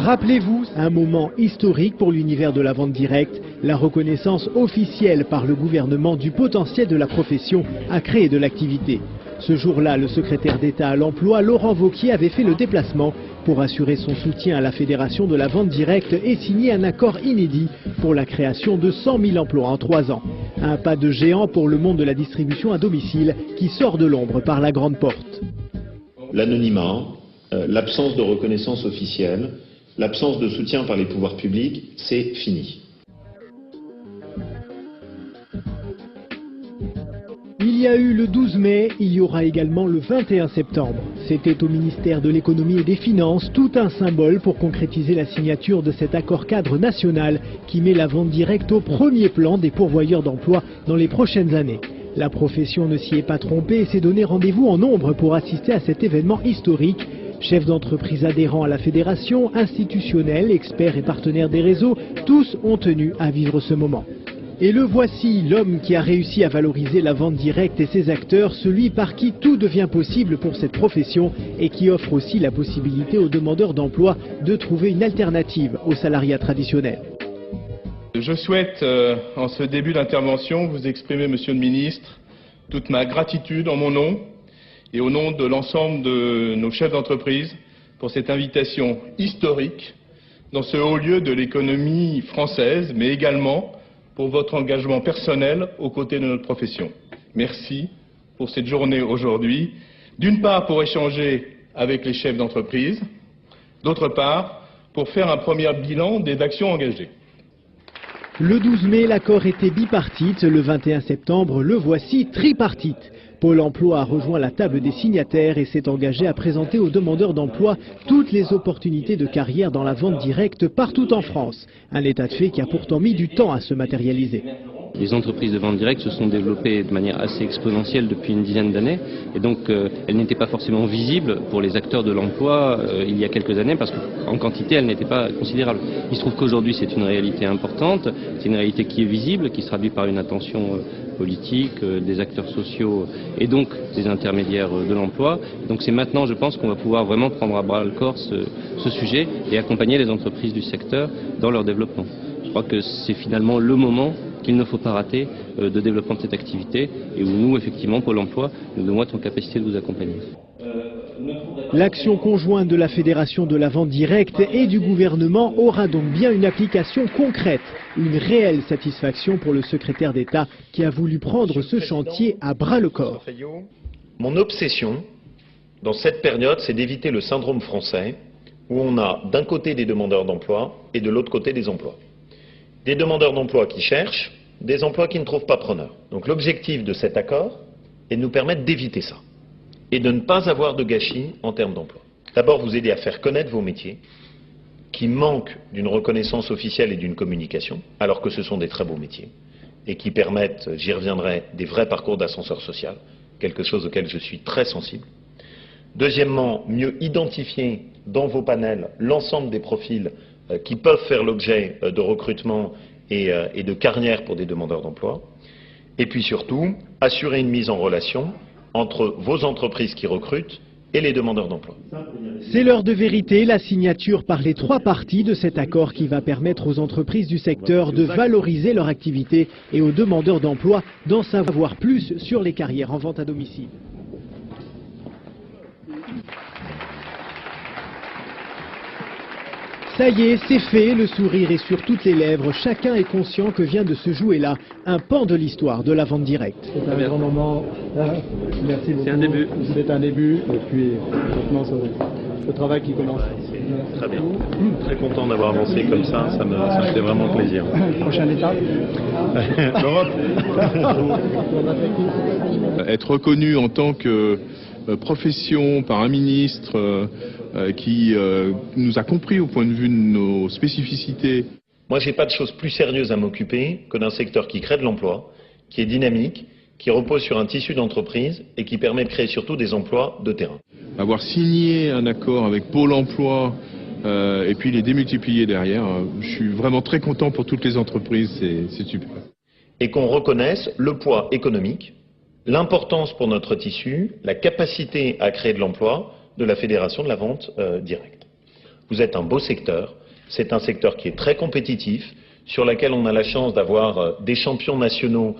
Rappelez-vous, un moment historique pour l'univers de la vente directe, la reconnaissance officielle par le gouvernement du potentiel de la profession à créer de l'activité. Ce jour-là, le secrétaire d'État à l'emploi, Laurent Wauquiez, avait fait le déplacement pour assurer son soutien à la Fédération de la vente directe et signer un accord inédit pour la création de 100 000 emplois en 3 ans. Un pas de géant pour le monde de la distribution à domicile qui sort de l'ombre par la grande porte. L'anonymat, l'absence de reconnaissance officielle, l'absence de soutien par les pouvoirs publics, c'est fini. Il y a eu le 12 mai, il y aura également le 21 septembre. C'était au ministère de l'économie et des finances tout un symbole pour concrétiser la signature de cet accord cadre national qui met la vente directe au premier plan des pourvoyeurs d'emploi dans les prochaines années. La profession ne s'y est pas trompée et s'est donné rendez-vous en nombre pour assister à cet événement historique. Chefs d'entreprise adhérents à la fédération, institutionnels, experts et partenaires des réseaux, tous ont tenu à vivre ce moment. Et le voici, l'homme qui a réussi à valoriser la vente directe et ses acteurs, celui par qui tout devient possible pour cette profession et qui offre aussi la possibilité aux demandeurs d'emploi de trouver une alternative au salariat traditionnel. Je souhaite, en ce début d'intervention, vous exprimer, Monsieur le Ministre, toute ma gratitude en mon nom et au nom de l'ensemble de nos chefs d'entreprise pour cette invitation historique dans ce haut lieu de l'économie française, mais également pour votre engagement personnel aux côtés de notre profession. Merci pour cette journée aujourd'hui, d'une part pour échanger avec les chefs d'entreprise, d'autre part pour faire un premier bilan des actions engagées. Le 12 mai, l'accord était bipartite, le 21 septembre, le voici tripartite. Pôle emploi a rejoint la table des signataires et s'est engagé à présenter aux demandeurs d'emploi toutes les opportunités de carrière dans la vente directe partout en France. Un état de fait qui a pourtant mis du temps à se matérialiser. Les entreprises de vente directe se sont développées de manière assez exponentielle depuis une dizaine d'années et donc elles n'étaient pas forcément visibles pour les acteurs de l'emploi il y a quelques années parce qu'en quantité elles n'étaient pas considérables. Il se trouve qu'aujourd'hui c'est une réalité importante, c'est une réalité qui est visible, qui se traduit par une attention politique, des acteurs sociaux et donc des intermédiaires de l'emploi. Donc c'est maintenant, je pense, qu'on va pouvoir vraiment prendre à bras le corps ce sujet et accompagner les entreprises du secteur dans leur développement. Je crois que c'est finalement le moment qu'il ne faut pas rater de développement de cette activité et où nous, effectivement, Pôle emploi, nous devons être en capacité de vous accompagner. L'action conjointe de la Fédération de la vente directe et du gouvernement aura donc bien une application concrète, une réelle satisfaction pour le secrétaire d'État qui a voulu prendre ce chantier à bras-le-corps. Mon obsession dans cette période, c'est d'éviter le syndrome français où on a d'un côté des demandeurs d'emploi et de l'autre côté des emplois. Des demandeurs d'emploi qui cherchent, des emplois qui ne trouvent pas preneurs. Donc l'objectif de cet accord est de nous permettre d'éviter ça et de ne pas avoir de gâchis en termes d'emploi. D'abord, vous aider à faire connaître vos métiers qui manquent d'une reconnaissance officielle et d'une communication, alors que ce sont des très beaux métiers et qui permettent, j'y reviendrai, des vrais parcours d'ascenseur social, quelque chose auquel je suis très sensible. Deuxièmement, mieux identifier dans vos panels l'ensemble des profils qui peuvent faire l'objet de recrutement et de carrière pour des demandeurs d'emploi. Et puis surtout, assurer une mise en relation entre vos entreprises qui recrutent et les demandeurs d'emploi. C'est l'heure de vérité, la signature par les 3 parties de cet accord qui va permettre aux entreprises du secteur de valoriser leur activité et aux demandeurs d'emploi d'en savoir plus sur les carrières en vente à domicile. Ça y est, c'est fait, le sourire est sur toutes les lèvres. Chacun est conscient que vient de se jouer là un pan de l'histoire de la vente directe. C'est un grand moment. Merci beaucoup. C'est un début. C'est un début. Et puis, maintenant, ce travail qui commence. Très bien. Très content d'avoir avancé comme ça me fait vraiment plaisir. Prochaine étape. Être reconnu en tant que profession par un ministre qui nous a compris au point de vue de nos spécificités. Moi, je n'ai pas de chose plus sérieuse à m'occuper que d'un secteur qui crée de l'emploi, qui est dynamique, qui repose sur un tissu d'entreprise et qui permet de créer surtout des emplois de terrain. Avoir signé un accord avec Pôle emploi et puis les démultiplier derrière, je suis vraiment très content pour toutes les entreprises, c'est super. Et qu'on reconnaisse le poids économique, l'importance pour notre tissu, la capacité à créer de l'emploi de la Fédération de la vente directe. Vous êtes un beau secteur, c'est un secteur qui est très compétitif, sur lequel on a la chance d'avoir des champions nationaux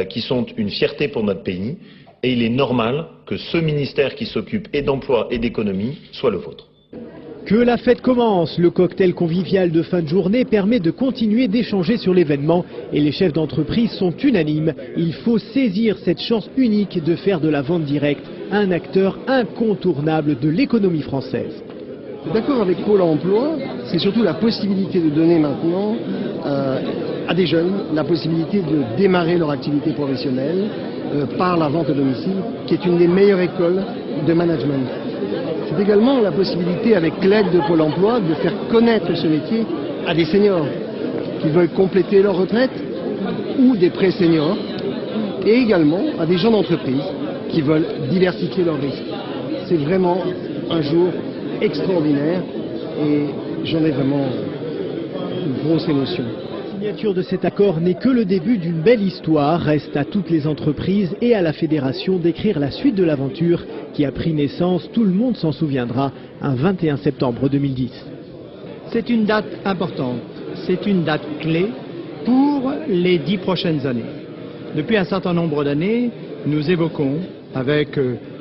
qui sont une fierté pour notre pays, et il est normal que ce ministère qui s'occupe et d'emploi et d'économie soit le vôtre. Que la fête commence, le cocktail convivial de fin de journée permet de continuer d'échanger sur l'événement et les chefs d'entreprise sont unanimes. Il faut saisir cette chance unique de faire de la vente directe un acteur incontournable de l'économie française. D'accord avec Pôle emploi, c'est surtout la possibilité de donner maintenant à des jeunes la possibilité de démarrer leur activité professionnelle par la vente à domicile, qui est une des meilleures écoles de management. C'est également la possibilité, avec l'aide de Pôle emploi, de faire connaître ce métier à des seniors qui veulent compléter leur retraite ou des pré-seniors, et également à des gens d'entreprise qui veulent diversifier leurs risques. C'est vraiment un jour extraordinaire et j'en ai vraiment une grosse émotion. La signature de cet accord n'est que le début d'une belle histoire. Reste à toutes les entreprises et à la fédération d'écrire la suite de l'aventure qui a pris naissance, tout le monde s'en souviendra, un 21 septembre 2010. C'est une date importante, c'est une date clé pour les 10 prochaines années. Depuis un certain nombre d'années, nous évoquons avec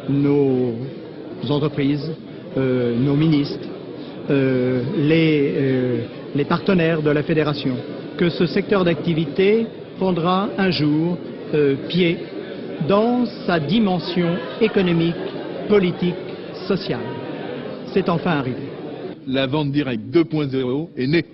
nos entreprises, nos ministres, les partenaires de la fédération, que ce secteur d'activité prendra un jour pied dans sa dimension économique, politique, sociale. C'est enfin arrivé. La vente directe 2.0 est née.